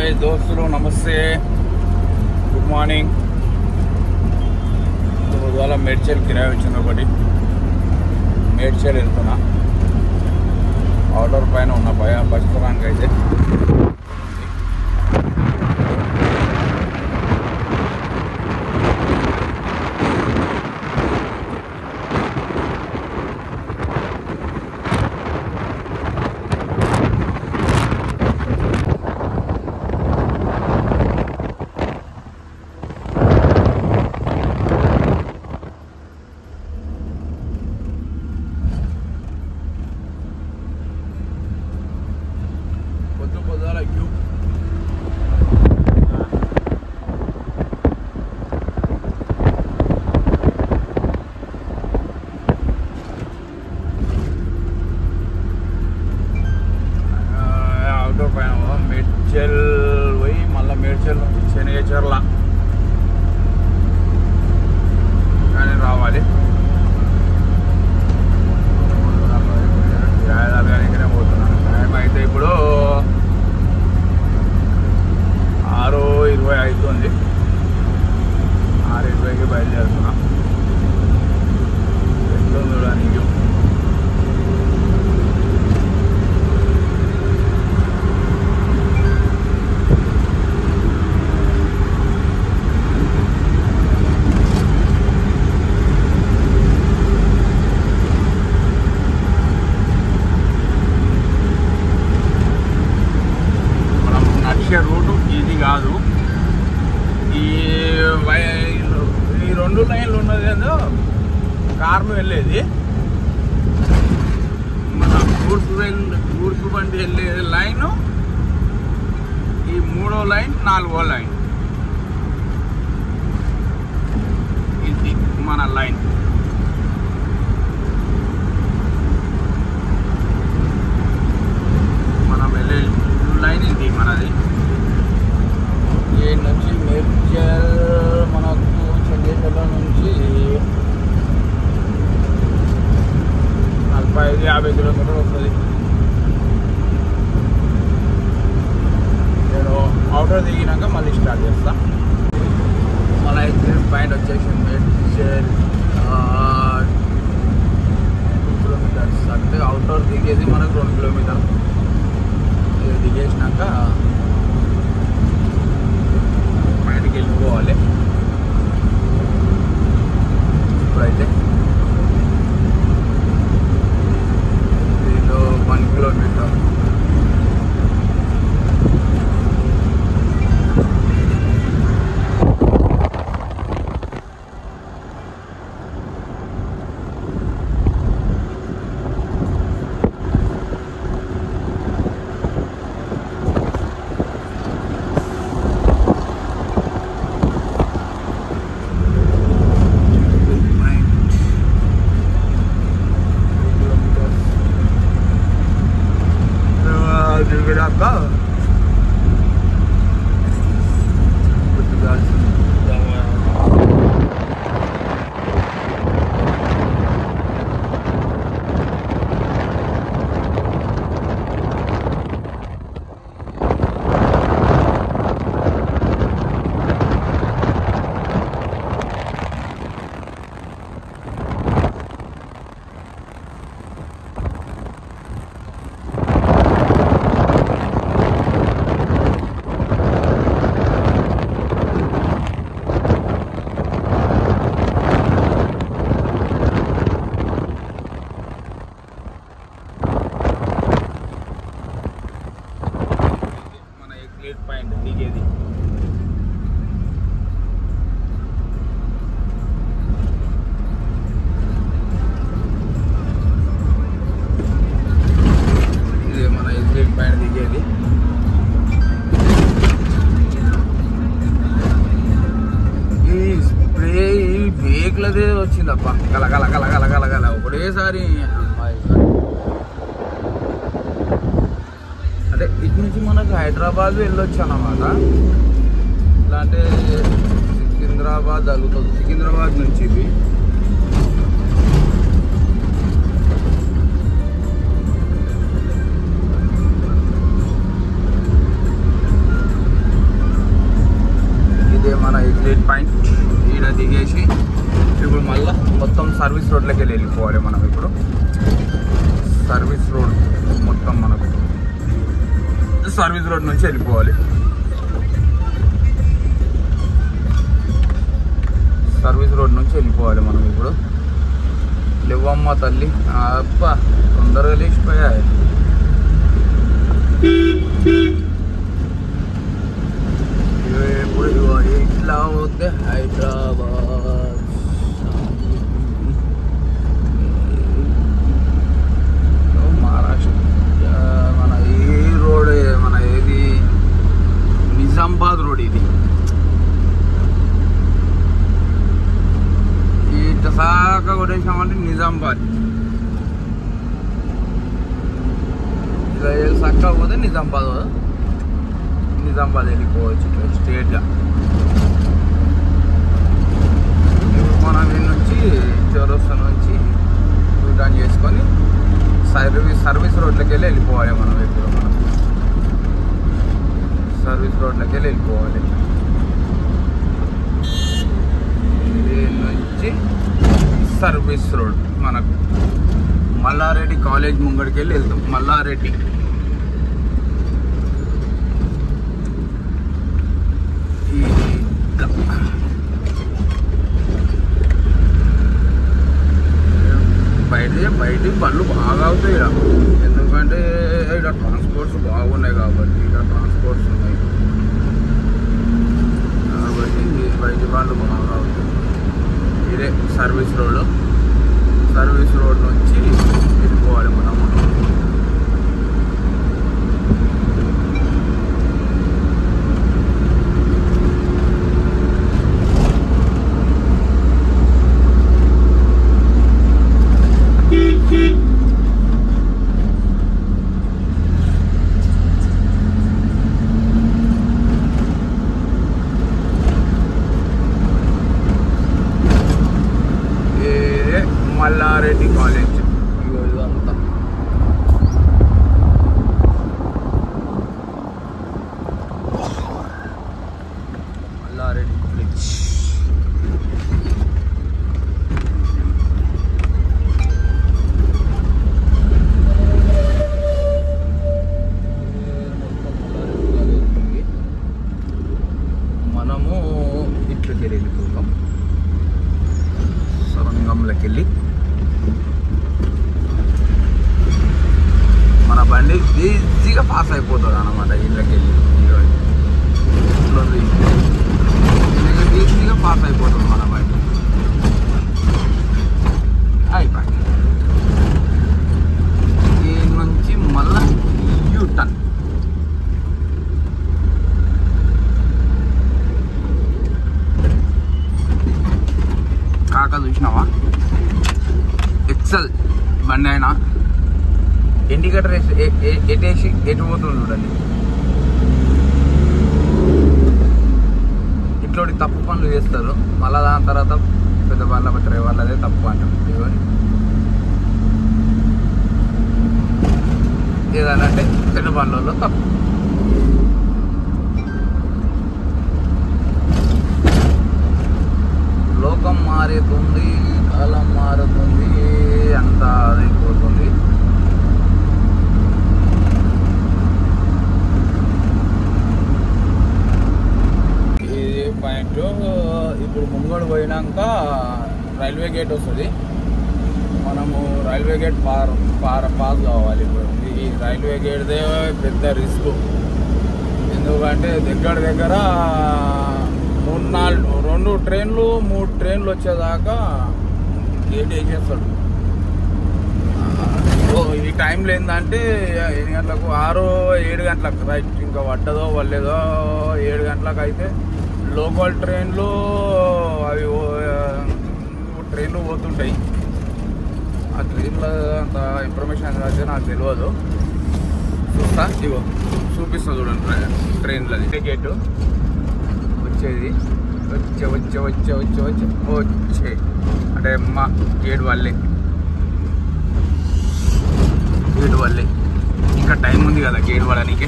Hi దోస్తులు, నమస్తే, good morning. ఇవాళ మేడ్చల్ కిరాయి వచ్చింది ఒకటి. మేడ్చల్ వెళ్తున్నా. ఆర్డర్ పైన ఉన్న బస్సురానికి అయితే పొద్దుల క్యూ. అవుట్డోర్ పైన మేడ్చల్ పోయి మళ్ళీ మేడ్చల్ నుంచి శనిగచర్ల కానీ రావాలి. రాజధానిగానే పోతున్నాను. టైం అయితే ఇప్పుడు 6:20 అవుతుంది. 6:20కి బయలుదేరుతున్నా. ఎట్లా చూడడానికి రూటు ఇది కాదు. ఈ 2 లైన్లు ఉన్నది ఏదో కార్లు వెళ్ళేది. మన గూడ్స్ బండి వెళ్ళే లైను ఈ 3వ లైన్ 4వ లైన్. ఇది మన లైన్. మనం వెళ్ళే లైన్ ఇది మనది. ఈ నుంచి మేడ్చల్ మనకు చండీగఢ్ నుంచి 45-50 కిలోమీటర్లు వస్తుంది. నేను అవుటర్ దిగినాక మళ్ళీ స్టార్ట్ చేస్తా. మన ఎగ్జిట్ పాయింట్ వచ్చేసి మేడ్చల్ 2 కిలోమీటర్స్. అంటే అవుటర్ దిగేది మనకు 2 కిలోమీటర్లు. దిగేసినాక బయటికి వెళ్ళిపోవాలి. ఇప్పుడైతే దీనిలో 1 కిలోమీటర్. పాయింట్ దిగేది. ఇదే మన ఎగ్జిట్ పాయింట్ దిగేది. ఈ స్ప్రే వేకులదే వచ్చిందప్ప. కలగల కలగల కలగల ఒకటేసారి. అంటే ఇటు నుంచి మనకు హైదరాబాద్ వెళ్ళొచ్చు అన్నమాట. ఇలాంటి సికింద్రాబాద్ తగులుతుంది. సికింద్రాబాద్ నుంచి ఇది రోడ్లకి వెళ్ళిపోవాలి మనం ఇప్పుడు. సర్వీస్ రోడ్ మొత్తం మనకు సర్వీస్ రోడ్ నుంచి వెళ్ళిపోవాలి. సర్వీస్ రోడ్ నుంచి వెళ్ళిపోవాలి మనం ఇప్పుడు. లేవమ్మ తల్లి, అబ్బా తొందరగా లేచిపోయా. ఇప్పుడు ఇట్లా పోతే హైదరాబాద్, మహారాష్ట్ర, మన ఈ రోడ్ మన ఏది నిజామాబాద్ రోడ్. ఇది ఇట్లా సాక కొట్టేసినామంటే నిజామాబాద్, ఇలా చక్కగా పోతే నిజామాబాద్ వెళ్ళిపోవచ్చు స్ట్రేట్గా. మనం దీని నుంచి చౌరస్తా నుంచి రిటర్న్ చేసుకొని సర్వీస్ రోడ్లకి వెళ్ళిపోవాలి మనం. ఇప్పుడు మనం సర్వీస్ రోడ్లకి వెళ్ళిపోవాలి. దీని నుంచి సర్వీస్ రోడ్ మనకు మల్లారెడ్డి కాలేజ్ ముంగడికి వెళ్తాం. మల్లారెడ్డి బయట బండ్లు బాగా అవుతాయి ఇక్కడ, ఎందుకంటే ఇక్కడ ట్రాన్స్పోర్ట్స్ బాగున్నాయి కాబట్టి. ఇక్కడ ట్రాన్స్పోర్ట్స్ ఉన్నాయి కాబట్టి బయట బండ్లు బాగా అవుతాయి. ఇదే సర్వీస్ రోడ్ నుంచి వెళ్ళిపోవాలి మనం. మల్లారెడ్డి కాలేజ్ ఇదంతా. మల్లారెడ్డి కాలేజ్ మనము ఇట్లకి వెళ్ళిపోతాం. సరంగంలోకి వెళ్ళి మన బండి ఈజీగా పాస్ అయిపోతుంది అన్నమాట. ఇళ్ళకి వెళ్ళి ఈజీగా పాస్ అయిపోతుంది మన బండి. అయిపోయింది. దీని నుంచి మళ్ళా యూటర్న్. కాక చూసినావా ఎక్సెల్ బండి అయినా ఇండికేటర్ ఎటేసి ఎటు పోతుంది చూడండి. ఇట్లాంటి తప్పు పనులు చేస్తారు. మళ్ళీ దాని తర్వాత పెద్ద బండ్ల డ్రైవర్లు అదే తప్పు అంటారు. ఏదనంటే పెద్ద బండ్లలో తప్పు. లోకం మారుతుంది, కాలం మారుతుంది, అంతా అదైపోతుంది. ఇది పాయింట్. ఇప్పుడు ముంగడు పోయినాక రైల్వే గేట్ వస్తుంది. మనము రైల్వే గేట్ పాస్ కావాలి. ఇప్పుడు ఈ రైల్వే గేట్దే పెద్ద రిస్క్. ఎందుకంటే దగ్గర 2 ట్రైన్లు 3 ట్రైన్లు వచ్చేదాకా గేట్ వేసేస్తాడు. ఈ టైంలో ఏంటంటే ఎన్ని గంటలకు 6-7 గంటలకు రైట్. ఇంకా పడ్డదో వల్లేదో 7 గంటలకు అయితే లోకల్ ట్రైన్లు అవి ట్రైన్లు పోతుంటాయి. ఆ ట్రైన్లో అంత ఇన్ఫర్మేషన్ అయితే నాకు తెలియదు. చూస్తా, ఇగో చూపిస్తా చూడండి ట్రైన్లది. గేటు వచ్చేది వచ్చే అంటే మా గేట్ వాళ్ళే ఇంకా టైం ఉంది కదా గేట్ వాళ్ళనికి,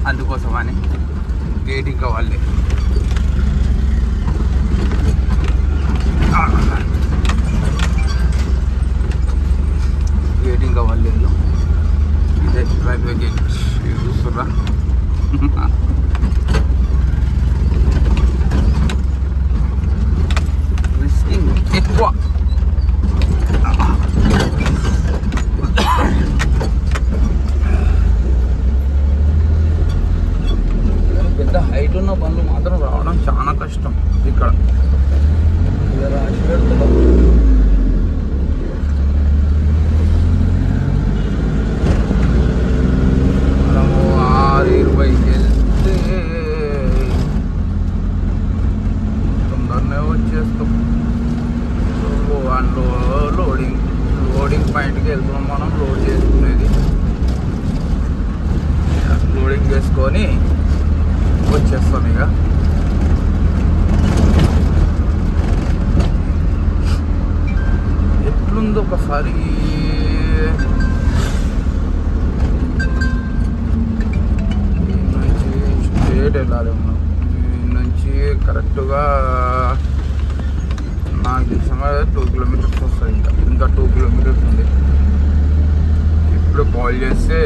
అందుకోసమని గేట్ ఇంకా వాళ్ళే. గేట్ ఇంకా వాళ్ళు ఇదే రైల్వే గేట్ చూస్తుర్రా. రిస్కింగ్ ఎక్కువ. పెద్ద హైట్ ఉన్న బండ్లు మాత్రం రావడం చాలా కష్టం ఇక్కడ. రాసి పెడతాం. మనము 6:20కి వెళ్తే తొందరనే వచ్చేస్తాం. అందులో లోడింగ్ పాయింట్కి వెళ్తున్నాం మనం. లోడ్ చేసుకునేది లోడింగ్ చేసుకొని వచ్చేస్తాం. ఇక ఎట్లుందో ఒకసారి నుంచి స్ట్రేట్ వెళ్ళాలి మనం. నుంచి కరెక్ట్గా నాకు తెలిసిన 2 కిలోమీటర్స్ వస్తుంది. ఇంకా 2 కిలోమీటర్స్ ఉంది. ఇప్పుడు కాల్ చేస్తే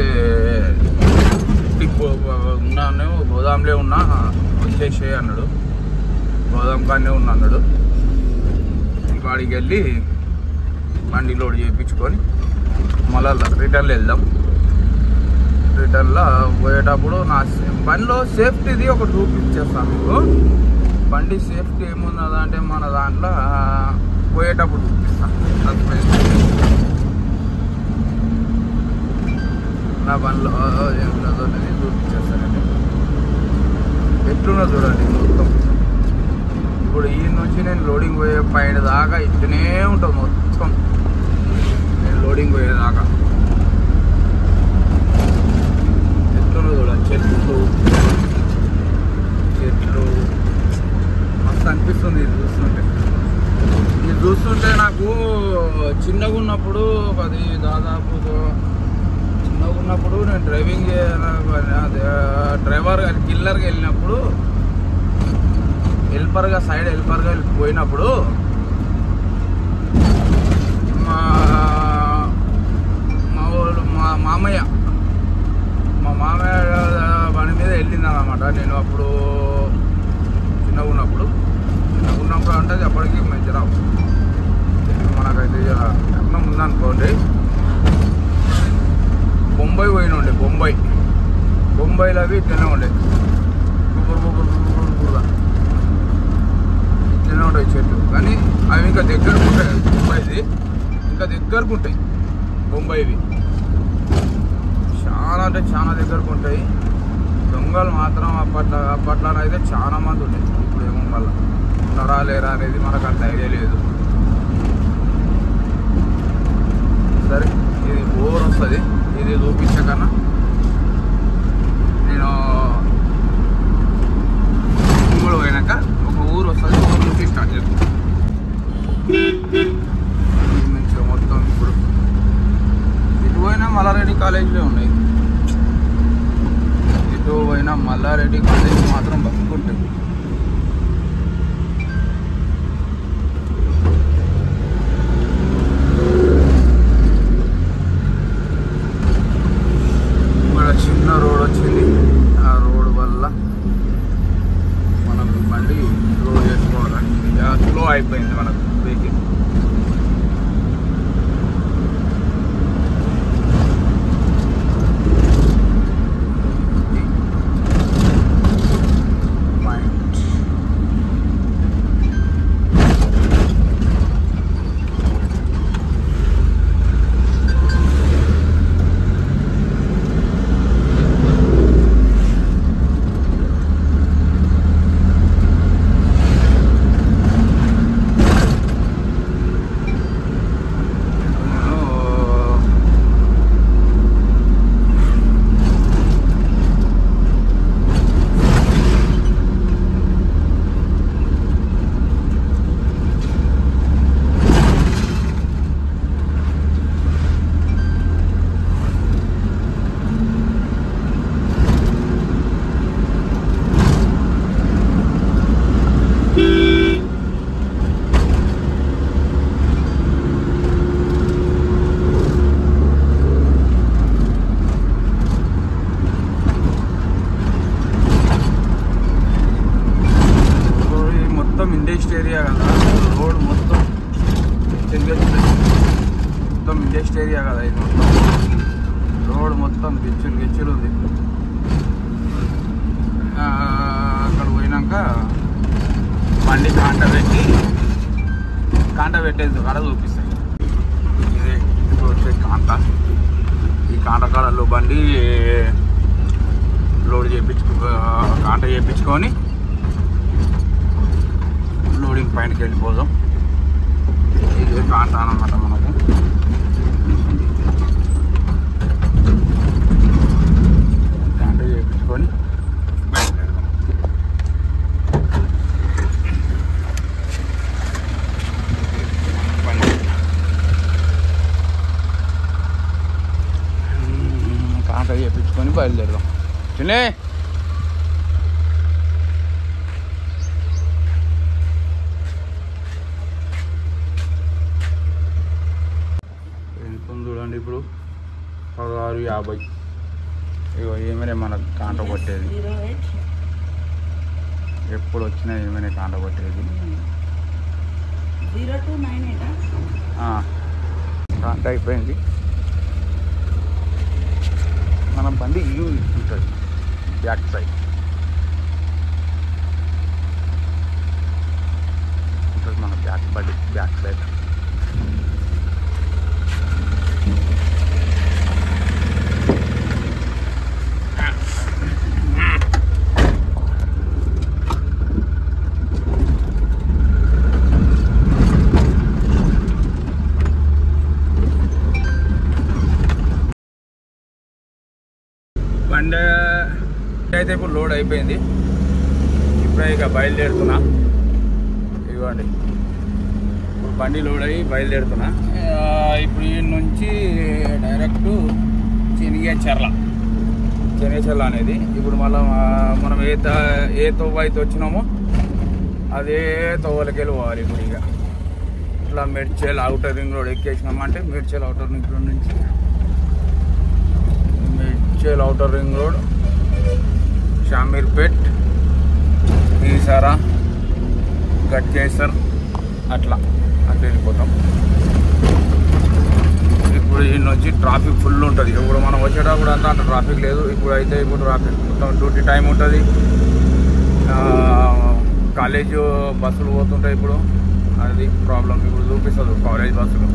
ఉన్నాను, గోదాంలో ఉన్నా, వచ్చేసే అన్నాడు. గోదాం కాడనే ఉన్నా అన్నాడు. వాడికి వెళ్ళి బండి లోడ్ చేయించుకొని మళ్ళా రిటర్న్లో వెళ్దాం. రిటర్న్లో పోయేటప్పుడు నా బండిలో సేఫ్టీది ఒకటి చూపించేస్తాను మీకు. బండి సేఫ్టీ ఏమున్నదంటే మన దాంట్లో పోయేటప్పుడు చూపిస్తాను. నా బండిలో ఏమున్నదో అనేది చూపించేస్తానండి. ఎట్లున్నా చూడండి మొత్తం. ఇప్పుడు ఈ నుంచి నేను లోడింగ్ పోయే పైన దాకా ఇట్లనే ఉంటుంది మొత్తం. నేను లోడింగ్ పోయేదాకా ఎట్లున్నా చూడండి. చెట్లు మస్తు అనిపిస్తుంది ఇది చూస్తుంటే. నాకు చిన్నగా ఉన్నప్పుడు అది దాదాపు చిన్నగా ఉన్నప్పుడు నేను డ్రైవర్గా కిల్లర్గా వెళ్ళినప్పుడు సైడ్ హెల్పర్గా పోయినప్పుడు మా మామయ్య బండి మీద వెళ్ళింది అన్నమాట. నేను అప్పుడు చిన్నగా ఉన్నప్పుడు అంటే అప్పటికి మంచి రావు. మనకైతే అన్నం ఉందనుకోండి. బొంబాయి పోయినండి. బొంబాయిలో అవి ఇట్లనే ఉండే ఇట్లనే ఉంటాయి చెట్లు. కానీ అవి ఇంకా దగ్గరకు ఉంటాయి. బొంబాయిది ఇంకా దగ్గరకు ఉంటాయి. బొంబాయివి చాలా అంటే చాలా దగ్గరకు ఉంటాయి. దొంగలు మాత్రం అప్పట్లోనైతే చాలా మంది ఉండేది. ఇప్పుడు ఏమో మళ్ళీ ఉన్నారా లేరా అనేది మనకు అంత ఐడియా లేదు. సరే, ఇది బోర్ వస్తుంది. ఇది చూపించకన్నా నేను ఇంకోటి పోయినాక ఒక ఊరు వస్తుంది. ఊరు నుంచి స్టార్ట్ చేస్తాను. మంచిగా మొత్తం ఇప్పుడు ఇటు పోయినా మల్లారెడ్డి కాలేజీలో ఉన్నాయి. ఇటు పోయినా మల్లారెడ్డి కాలేజీ మాత్రం బతుకుంటుంది. చిన్న రోడ్ వచ్చింది. ఆ రోడ్ వల్ల మనకు బండి లోడ్ చేసుకోవాలని స్లో అయిపోయింది మనకు వెహికల్. ఏరియా కదా, రోడ్ మొత్తం మొత్తం ఇండస్ట్రీ ఏరియా కదా ఇది. మొత్తం రోడ్ మొత్తం గిచ్చులు ఉంది. అక్కడ పోయినాక బండి కాంట పెట్టేది కాడ చూపిస్తాయి. ఇదే ఇప్పుడు వచ్చే కాంట. ఈ కాంట కాడలో బండి లోడ్ కాంట చేయించుకొని లోడింగ్ పైనకి వెళ్ళిపోదాం. ఇదే కాంట అన్నమాట మనకు. కాంట చేయించుకొని చేయించుకొని బయలుదేరదాం. చిన్నే ఎంత చూడండి ఇప్పుడు 16:50. ఇగో ఏమైనా మనకు కాంట కొట్టేది, ఎప్పుడు వచ్చినా ఏమైనా కాంట కొట్టేది. కాంట అయిపోయింది. మన బండి ఇల్లు ఉంటుంది బ్యాక్ సైడ్ ఉంటుంది. మన బండి బ్యాక్ సైడ్ బండి అయితే ఇప్పుడు లోడ్ అయిపోయింది. ఇప్పుడే ఇక బయలుదేరుతున్నా. ఇవ్వండి, ఇప్పుడు బండి లోడ్ అయ్యి బయలుదేరుతున్నా. ఇప్పుడు ఈ నుంచి డైరెక్ట్ చెనిగేచర్ల అనేది. ఇప్పుడు మళ్ళీ మనం ఏ తోవ అయితే వచ్చినామో అదే తోవలకి వెళ్ళి పోవాలి. ఇప్పుడు ఇక ఇట్లా మేడ్చల్ అవుటర్ రింగ్ రోడ్ ఎక్కేసినామంటే మేడ్చల్ అవుటర్ రింగ్ రోడ్ నుంచి అవుటర్ రింగ్ రోడ్, షామీర్పేట్, ఈసారా, గట్కేసర్ అట్లా వెళ్ళిపోతాం. ఇప్పుడు ఈ నుంచి ట్రాఫిక్ ఫుల్ ఉంటుంది. ఇప్పుడు మనం వచ్చేటప్పుడు అంతా అంత ట్రాఫిక్ లేదు. ఇప్పుడు ట్రాఫిక్ మొత్తం డ్యూటీ టైం ఉంటుంది. కాలేజ్ బస్సులు పోతుంటాయి. ఇప్పుడు అది ప్రాబ్లం. ఇప్పుడు చూపిస్తుంది కాలేజ్ బస్సులు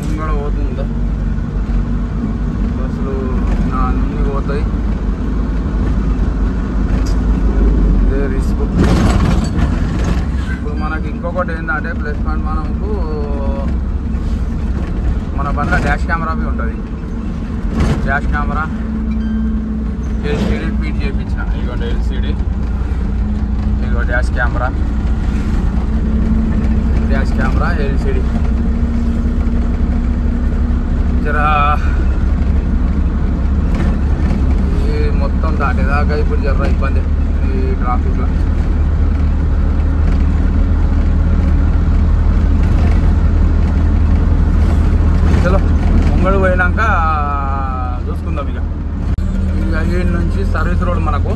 ముంగడ పోతుందా, బస్సులు అన్నీ పోతాయి. ఇదే రిస్క్. ఇప్పుడు మనకి ఇంకొకటి ఏంటంటే ప్లస్ పాయింట్, మనకు మన బండ్లో డాష్ కెమెరా ఉంటుంది. డాష్ కెమెరా ఎల్సిడి ఫీట్ చేయించిన. ఇదిగోండి ఎల్సిడి, ఇదిగో డాష్ కెమెరా ఎల్సిడి. జరా మొత్తం దాటేదాకా ఇప్పుడు జర ఇబ్బంది ఈ ట్రాఫిక్లో. చలో ముంగడు పోయినాక చూసుకుందాం. ఇక ఈ నుంచి సర్వీస్ రోడ్ మనకు,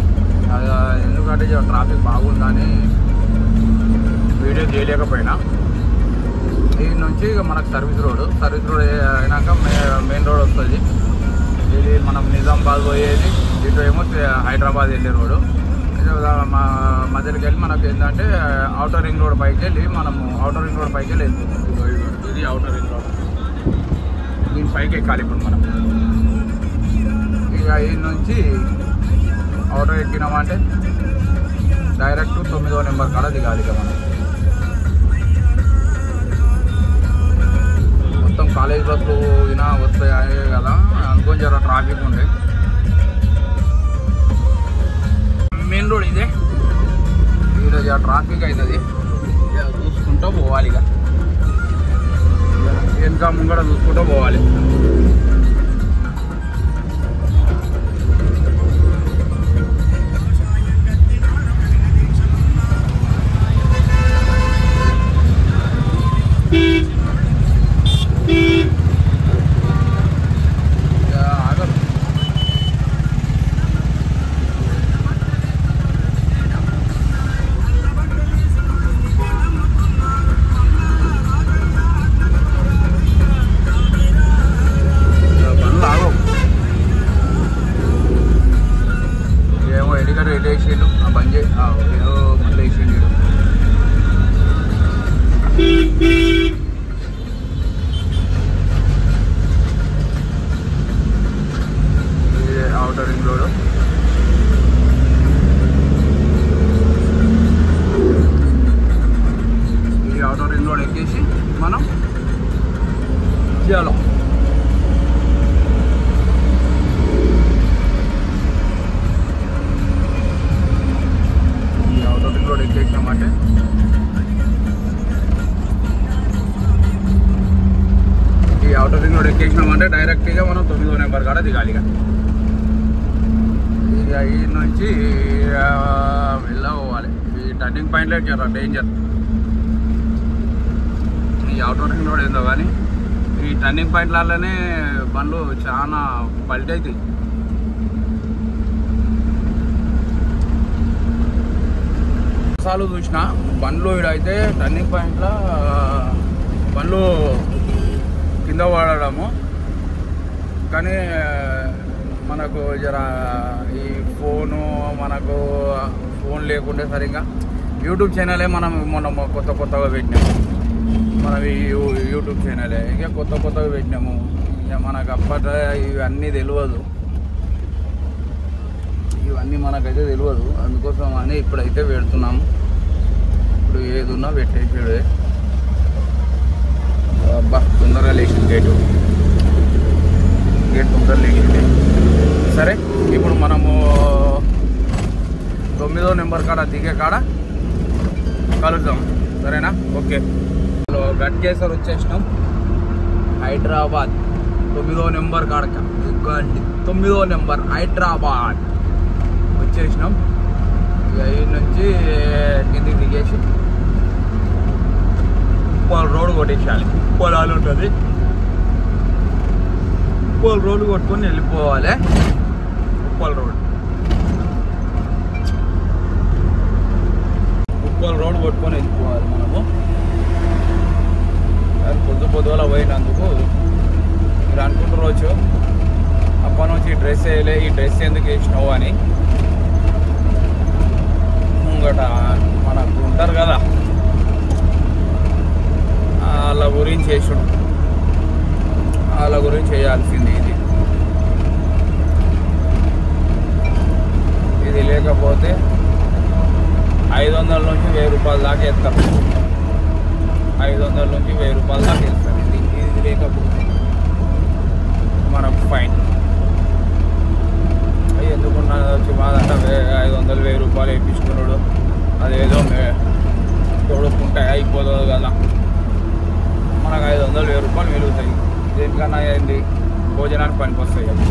ఎందుకంటే ట్రాఫిక్ బాగుందని వీడియో చేయలేకపోయినా. ఈ నుంచి ఇక మనకు సర్వీస్ రోడ్ అయినాక మెయిన్ రోడ్ వస్తుంది. ఇది మనం నిజామాబాద్ పోయేది, ఇటు ఏమో హైదరాబాద్ వెళ్ళే రోడ్డు. మధ్యలోకి వెళ్ళి మనకు ఏంటంటే అవుటర్ రింగ్ రోడ్ పైకి వెళ్ళి వెళ్తుంది. ఇది అవుటర్ రింగ్ రోడ్, దీని పైకి ఎక్కాలి ఇప్పుడు మనం. ఇక ఈ నుంచి అవుటర్ ఎక్కినామంటే డైరెక్ట్ 9వ నెంబర్ కాడ దిగాలి. ఇక మనం మొత్తం కాలేజ్ బస్సులు వస్తాయి కదా అనుకోని జర ట్రాఫిక్ ఉంది. మెయిన్ రోడ్ ఇదే, ఈరోజు ట్రాఫిక్ అవుతుంది. చూసుకుంటూ పోవాలి. ఇక వెనక ముంగడ చూసుకుంటూ పోవాలి. మళ్ళీ ఔటర్ రింగ్ రోడ్. ఈ ఔటర్ రింగ్ రోడ్ ఎక్కేసి మనం చేయాలి. ఈ ఔటర్ రింగ్ రోడ్ ఎక్కేసామంటే డైరెక్ట్గా మనం 9వ నెంబర్ కాడ దిగాలి. ఇక ఈ నుంచి వెళ్ళవాలి. ఈ టర్నింగ్ పాయింట్లో చాలా డేంజర్. ఈ ఔటర్ రింగ్ రోడ్ ఏందో కానీ ఈ టర్నింగ్ పాయింట్లలోనే బండ్లు చాలా పల్టీ అవుతాయి. సార్లు చూసిన బండ్లు ఇడైతే టర్నింగ్ పాయింట్లో బండ్లు కింద పడడము. కానీ మనకు జర ఈ మనకు ఫోన్ లేకుంటే సరిగ్గా యూట్యూబ్ ఛానలే మనం కొత్తగా పెట్టినాము. మనం ఈ యూట్యూబ్ ఛానలే ఇక కొత్తగా పెట్టినాము. ఇక మనకు అప్పట్లో ఇవన్నీ తెలియదు, ఇవన్నీ మనకైతే తెలియదు. అందుకోసం అని ఇప్పుడైతే పెడుతున్నాము. ఇప్పుడు ఏది ఉన్నా పెట్టేసాడు. అబ్బా తొందరగా లేచింది గేట్ తొందరగా లేచింది. సరే ఇప్పుడు మనము 9వ నెంబర్ కాడ దిగే కాడ కలుద్దాం. సరేనా? ఓకే. గట్కేసర్ వచ్చేసినాం. హైదరాబాద్ 9వ నెంబర్ కాడక 9వ నెంబర్ హైదరాబాద్ వచ్చేసినాం. ఇక ఈ నుంచి కిందికి దిగేసి ఉప్పల్ రోడ్ కొట్టేసేయాలి. పొలాలు ఉంటుంది, ఉప్పల్ రోడ్ కొట్టుకొని వెళ్ళిపోవాలి. ఉప్పల్ రోడ్ కొట్టుకొని వెళ్ళిపోవాలి మనము. పొద్దుల పోయినందుకు మీరు అనుకుంటారు రోజు అప్పటి నుంచి ఈ డ్రెస్ వేయలే, ఈ డ్రెస్ ఎందుకు వేసినావు అని ముంగట మనకు ఉంటారు కదా, వాళ్ళ గురించి వేసుడు, వాళ్ళ గురించి వేయాల్సింది. ఇది లేకపోతే 500 నుంచి 1000 రూపాయల దాకా వేస్తారు. 500 నుంచి 1000 రూపాయల దాకా వేస్తారు. ఇది లేకపోతే మనకు ఫైన్. ఎందుకున్నా వచ్చి మాదంట 500 1000 రూపాయలు వేయించుకున్నాడు, అదేదో తోడుకుంటే అయిపోతుంది కదా. మనకు 500 1000 రూపాయలు మిగులుతాయి. దేనికన్నా ఏంటి భోజనానికి పనికి వస్తాయి కదా,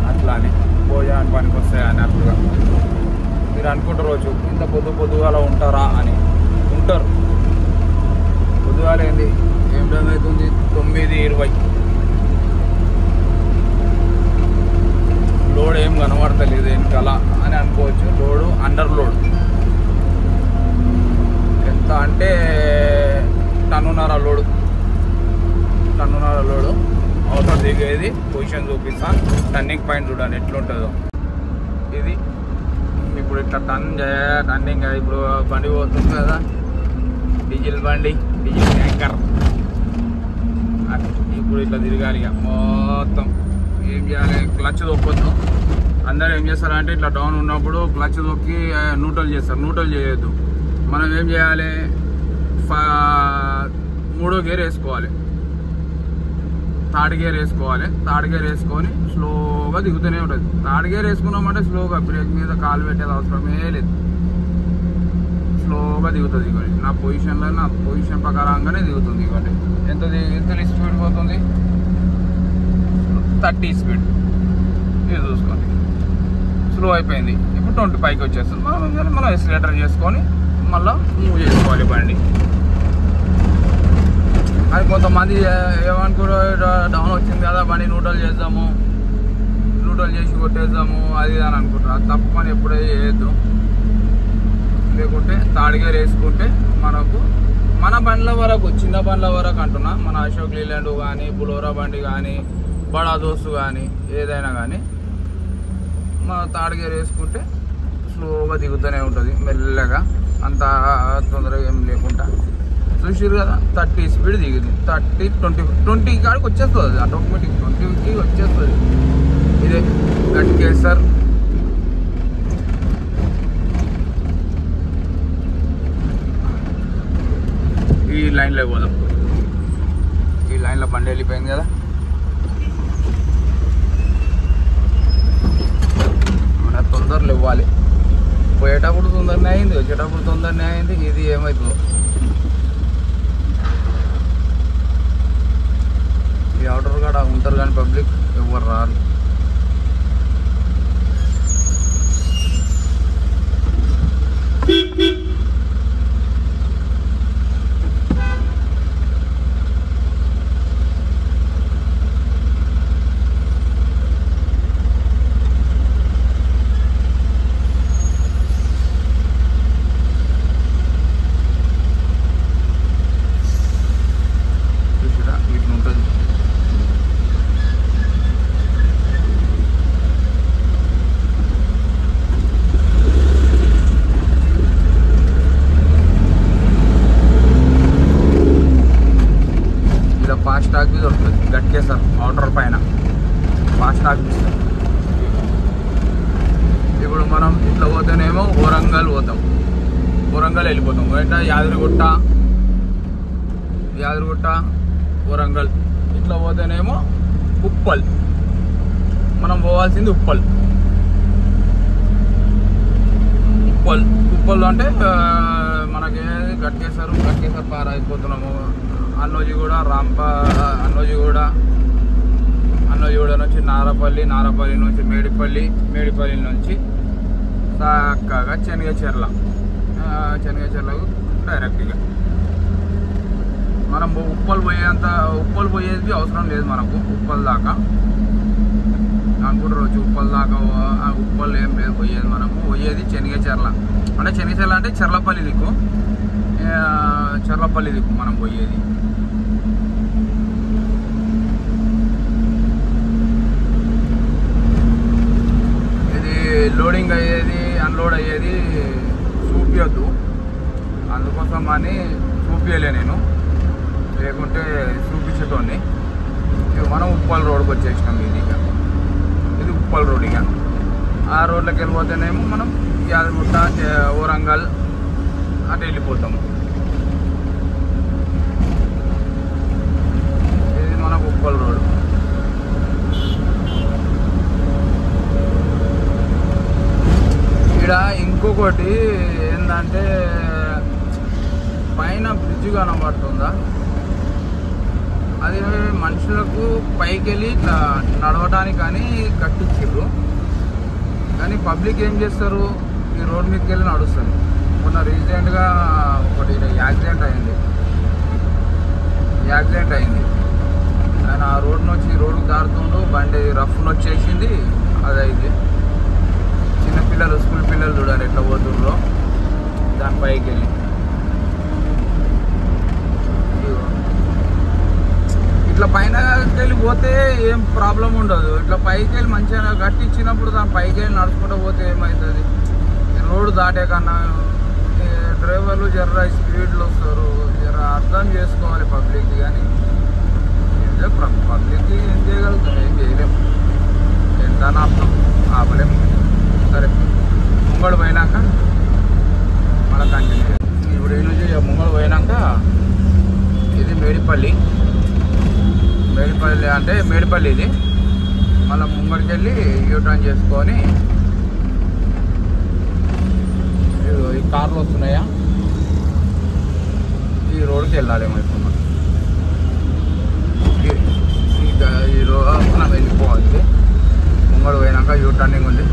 అట్లానే భోజనానికి పనికి వస్తాయి అన్నట్టుగా మీరు అనుకుంటారు. రోజు ఇంత పొద్దుగాల ఉంటారా అని ఉంటారు. పొద్దుగాల ఏంది ఏం టైం అవుతుంది? 9:20. లోడ్ ఏం కనబడతలేదు వెనకాల అని అనుకోవచ్చు. లోడు అండర్ లోడ్ ఎంత అంటే టన్నున్నర లోడు అవతల దిగేది. పొజిషన్ చూపిస్తా. టర్నింగ్ పాయింట్ చూడండి ఎట్లుంటుందో. ఇది ఇప్పుడు ఇట్లా టర్నింగ్ ఇప్పుడు బండి పోతుంది కదా, డీజిల్ బండి, డీజిల్ ట్యాంకర్. ఇప్పుడు ఇట్లా తిరగాలి. ఇక మొత్తం ఏం చేయాలి? క్లచ్ తొక్కొద్దు. అందరూ ఏం చేస్తారంటే ఇట్లా డౌన్ ఉన్నప్పుడు క్లచ్ తొక్కి న్యూట్రల్ చేస్తారు. న్యూట్రల్ చేయొద్దు. మనం ఏం చేయాలి? 3వ గేర్ వేసుకోవాలి, 3rd గేర్ వేసుకోవాలి. 3rd గేర్ వేసుకొని స్లోగా దిగుతూనే ఉంటుంది. 3rd గేర్ వేసుకున్నామంటే స్లోగా, బ్రేక్ మీద కాలు పెట్టేది అవసరమే లేదు. స్లోగా దిగుతుంది. ఇవ్వండి నా పొజిషన్ ప్రకారంగానే దిగుతుంది. ఇవ్వండి ఎంత స్పీడ్ పోతుంది? 30 స్పీడ్. ఇది చూసుకోండి, స్లో అయిపోయింది. ఇప్పుడు 25కి వచ్చేస్తుంది. మనం ఎక్సిలేటర్ చేసుకొని మళ్ళీ మూవ్ చేసుకోవాలి బండి. అది కొంతమంది ఏమనుకుంటారు, డౌన్ వచ్చింది కదా బండి న్యూట్రల్ చేద్దాము, న్యూట్రల్ చేసి కొట్టేద్దాము అది అని అనుకుంటారు. అది తప్పు పని ఎప్పుడే చేయొద్దు. లేకుంటే 3rd గేర్ వేసుకుంటే మనకు మన బండ్ల వరకు, చిన్న బండ్ల వరకు అంటున్నా, మన అశోక్ లీలాండ్ కానీ, బులోరా బండి కానీ, బడా దోస్తు కానీ, ఏదైనా కానీ మన 3rd గేర్ వేసుకుంటే స్లోగా దిగుతూనే ఉంటుంది మెల్లగా, అంత తొందరగా ఏం లేకుండా. చూసిరు కదా 30 స్పీడ్ దిగింది. 30, 20 కాడికి వచ్చేస్తుంది, అది ఆటోమేటిక్ 20కి వచ్చేస్తుంది. ఇదే గట్కేసర్. ఈ లైన్లో పోదాం. ఈ లైన్లో బండి వెళ్ళిపోయింది కదా, మన తొందరలు ఇవ్వాలి. పోయేటప్పుడు తొందరనే అయింది, వచ్చేటప్పుడు తొందరనే అయింది. ఇది ఏమవుతుందో. ఈ అవుటర్ కాడ ఉంటారు కానీ పబ్లిక్ ఎవరు రారు. ఫాస్టాగ్ బి దొరుకుతుంది గట్కేసర్ ఆర్డర్ పైన, ఫాస్టాగ్ ఇస్తుంది. ఇప్పుడు మనం ఇట్లా పోతేనేమో వరంగల్ పోతాం, వరంగల్ వెళ్ళిపోతాం. అంటే యాదగిరిగుట్ట వరంగల్. ఇట్లా పోతేనేమో ఉప్పల్, మనం పోవాల్సింది ఉప్పల్. ఉప్పల్ అంటే మనకి గట్కేసర్ పార అయిపోతున్నాము. అన్నోజిగూడ నుంచి నారపల్లి నుంచి మేడిపల్లి నుంచి చక్కగా చెన్నగచెర్లకు డైరెక్ట్గా మనం ఉప్పల్ పోయేది అవసరం లేదు మనకు. ఉప్పల్ దాకా అనుకుంటారు వచ్చి ఉప్పల్ దాకా, ఉప్పల్ ఏం లేదు పోయేది. మనము పోయేది చెన్నగచెర్ల. అంటే చెన్నగచెర్ల అంటే చెర్లపల్లి దిక్కు మనం పోయేది. లోడింగ్ అయ్యేది అన్లోడ్ అయ్యేది చూపించద్దు, అందుకోసం అని చూపించలే నేను, లేకుంటే చూపించేటోని. మనం ఉప్పల్ రోడ్కి వచ్చేసినాం. ఇది ఉప్పల్ రోడ్. ఇక ఆ రోడ్లోకి వెళ్ళిపోతేనేమో మనం యాదగిరిగుట్ట వరంగల్ అటు వెళ్ళిపోతాము. ఇది మనకు ఉప్పల్ రోడ్. ఇక్కడ ఇంకొకటి ఏంటంటే పైన బ్రిడ్జ్ కనబడుతుందా, అది మనుషులకు పైకి వెళ్ళి ఇట్లా నడవడానికి కానీ కట్టించారు. కానీ పబ్లిక్ ఏం చేస్తారు, ఈ రోడ్ మీదకి వెళ్ళి నడుస్తారు. మొన్న రీసెంట్గా ఒకటి యాక్సిడెంట్ అయింది. ఆయన ఆ రోడ్ నుంచి ఈ రోడ్కి దారుతుండు, బండి రఫ్ను వచ్చేసింది. అది అయితే చిన్నపిల్లలు, స్కూల్ పిల్లలు చూడాలి ఎట్లా పోతుండ్రో దాని పైకి వెళ్ళి. ఇట్లా పైన వెళ్ళి పోతే ఏం ప్రాబ్లం ఉండదు. ఇట్లా పైకి వెళ్ళి మంచిగా గట్టిచ్చినప్పుడు దాని పైకి వెళ్ళి నడుచుకుంటూ పోతే ఏమవుతుంది, రోడ్డు దాటే కన్నా డ్రైవర్లు జర స్పీడ్లో వస్తారు. జర అర్థం చేసుకోవాలి పబ్లిక్. కానీ పబ్లిక్ ఏం చేయగలుగుతాం, ఏం చేయలేము. ఎంత ఆపలేము. సరే, ముంగడు పోయినాక మళ్ళీ కంటిన్యూ. ఇప్పుడు ఈ నుంచి ముంగడు పోయినాక ఇది మేడిపల్లి అంటే మేడిపల్లి. ఇది మళ్ళీ ముంగడికి వెళ్ళి యూటర్న్ చేసుకొని ఈ కార్లు వస్తున్నాయా, ఈ రోడ్కి వెళ్ళాలేమో. ఇప్పుడు ఈ రోడ్ మనం వెళ్ళిపోవాలి. ముంగడు పోయినాక యూటర్నింగ్ ఉంది,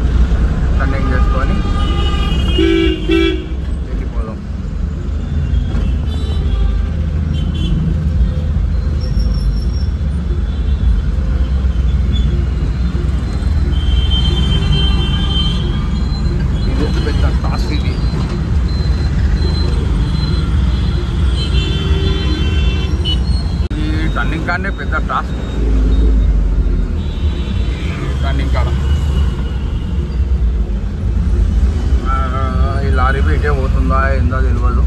టర్నింగ్ చేసుకొని వెళ్ళిపోదాం. ఇది పెద్ద టాస్క్. ఇది ఈ టర్నింగ్ కాడే పెద్ద టాస్క్. టర్నింగ్ కాడ ఉందా ఏందో తెలియదు.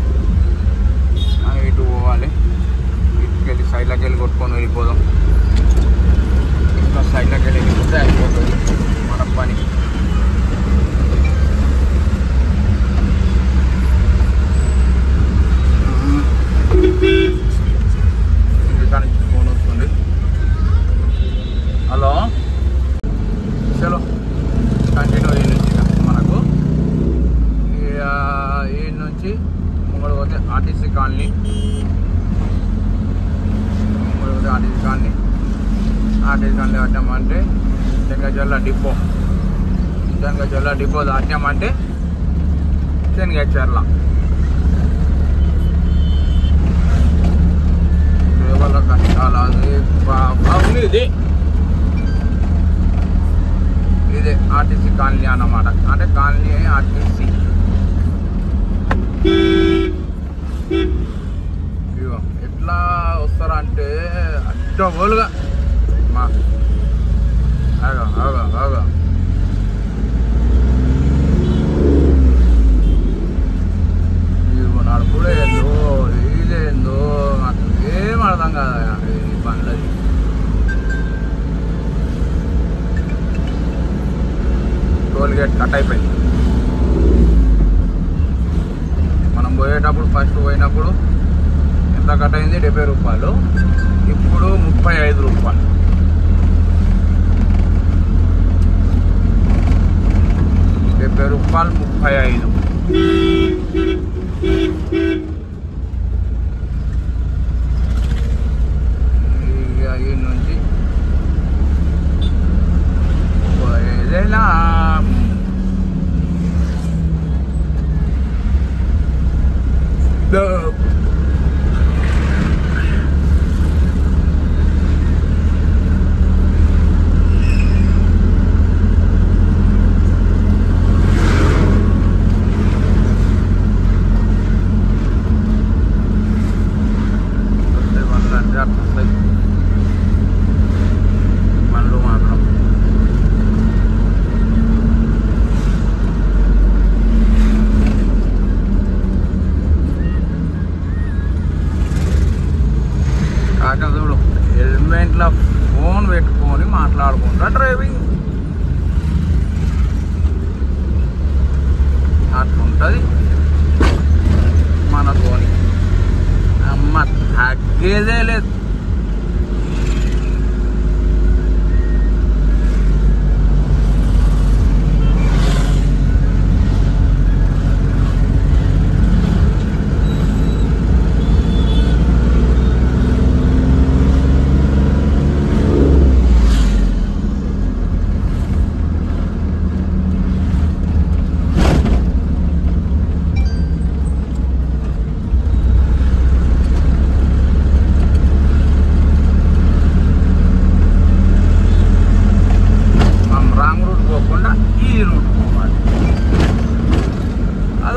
ఇటు పోవాలి, ఇటుకి వెళ్ళి సైడ్లోకి వెళ్ళి కొట్టుకొని వెళ్ళిపోదాం. ఇట్లా సైడ్లోకి వెళ్ళి వెళ్ళిపోతే అయిపోతుంది మన పని. ఇంటికా నుంచి ఫోన్ వస్తుంది. హలో, చలో కంటిన్యూ ఈ నుంచి మనకు ఈ నుంచి ముంగడు పోతే ఆర్టీసీ కాలనీ, ముంగడు పోతే ఆర్టీసీ కాలనీ దాటామంటే శనగచర్ల డిపో, శనగచర్ల డిపో దాటామంటే శనగచర్ల. కేవల కష్టాలు ఇది ఇదే ఆర్టీసీ కాలనీ అన్నమాట. అంటే కాలనీ ఆర్టీసీ. ఇగో ఎట్లా వస్తారంటే అడ్డగోలుగా మా ఆగా ఆగా ఆగా ఇగో నడుపుడే ఏందో ఇదేందో నాకు ఏం అర్థం కాదు ఈ బండ్లది. టోల్గేట్ కట్ అయిపోయింది. మనం పోయేటప్పుడు ఫస్ట్ పోయినప్పుడు ఎంత కట్ అయింది? 70 రూపాయలు. ఇప్పుడు 35 రూపాయలు. 70 రూపాయలు 35. ఈ నుంచి ఏదైనా మనలో మాత్రం కాకదూడు హెల్మెట్లో ఫోన్ పెట్టుకొని మాట్లాడుకుంటా డ్రైవింగ్ అట్లుంటుంది మనతోని. అమ్మ తగ్గేదే లేదు.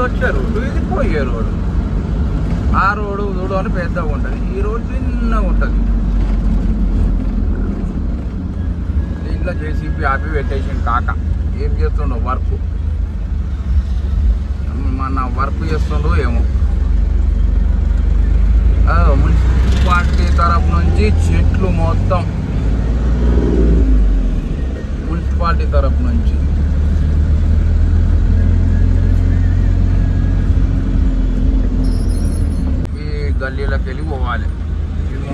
వచ్చే రోడ్డు, ఇది పోయే రోడ్డు. ఆ రోడ్డు చూడు అని పెద్దగా ఉంటుంది, ఈ రోడ్డు చిన్నగా ఉంటుంది. దీంట్లో జేసీబీ ఆపి పెట్టేసిండు కాక. ఏం చేస్తుండో వర్క్, మన వర్క్ చేస్తుండో ఏమో. మున్సిపాలిటీ తరఫు నుంచి చెట్లు మొత్తం, మున్సిపాలిటీ తరఫు నుంచి గల్లీలోకి వెళ్ళి పోవాలి.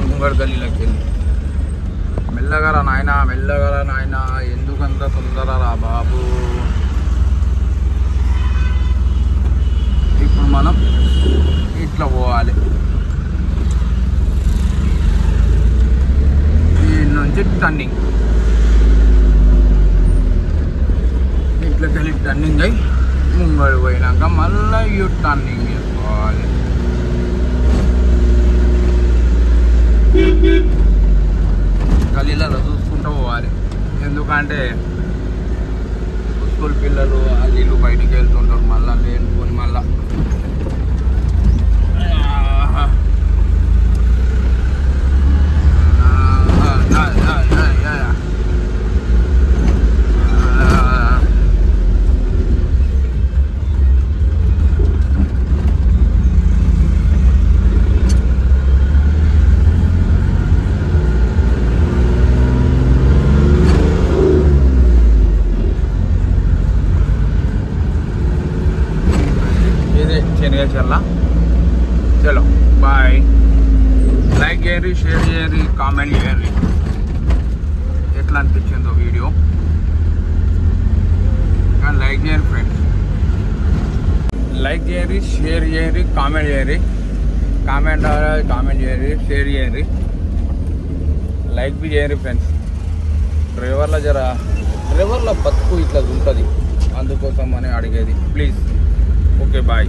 ముంగడు గల్లీలోకి వెళ్ళి మెల్లగరా నాయన, మెల్లగరా నాయన, ఎందుకంత తొందరరా బాబు. ఇప్పుడు మనం ఇట్లా పోవాలి. ఈ నుంచి టర్నింగ్, ఇట్లకి వెళ్ళి టర్నింగ్ అయ్యి ముంగడు పోయినాక మళ్ళీ యూ టర్నింగ్ చేసుకోవాలి. గల్లీలలో చూసుకుంటూ పోవాలి. ఎందుకంటే స్కూల్ పిల్లలు వాళ్ళు బయటికి వెళ్తుంటారు, మళ్ళీ లేనుకొని మళ్ళా శనిగా చల్ల. చలో బాయ్. లైక్ చేయండి, షేర్ చేయండి, కామెంట్ చేయండి ఎట్లా అనిపించిందో వీడియో. లైక్ చేయండి ఫ్రెండ్స్, లైక్ చేయండి, షేర్ చేయండి, కామెంట్ చేయండి. కామెంట్ చేయండి, షేర్ చేయండి, లైక్ బి చేయండి ఫ్రెండ్స్. డ్రైవర్ల బతుకు ఇట్లా ఉంటుంది, అందుకోసం అని అడిగేది. ప్లీజ్. Okay bye.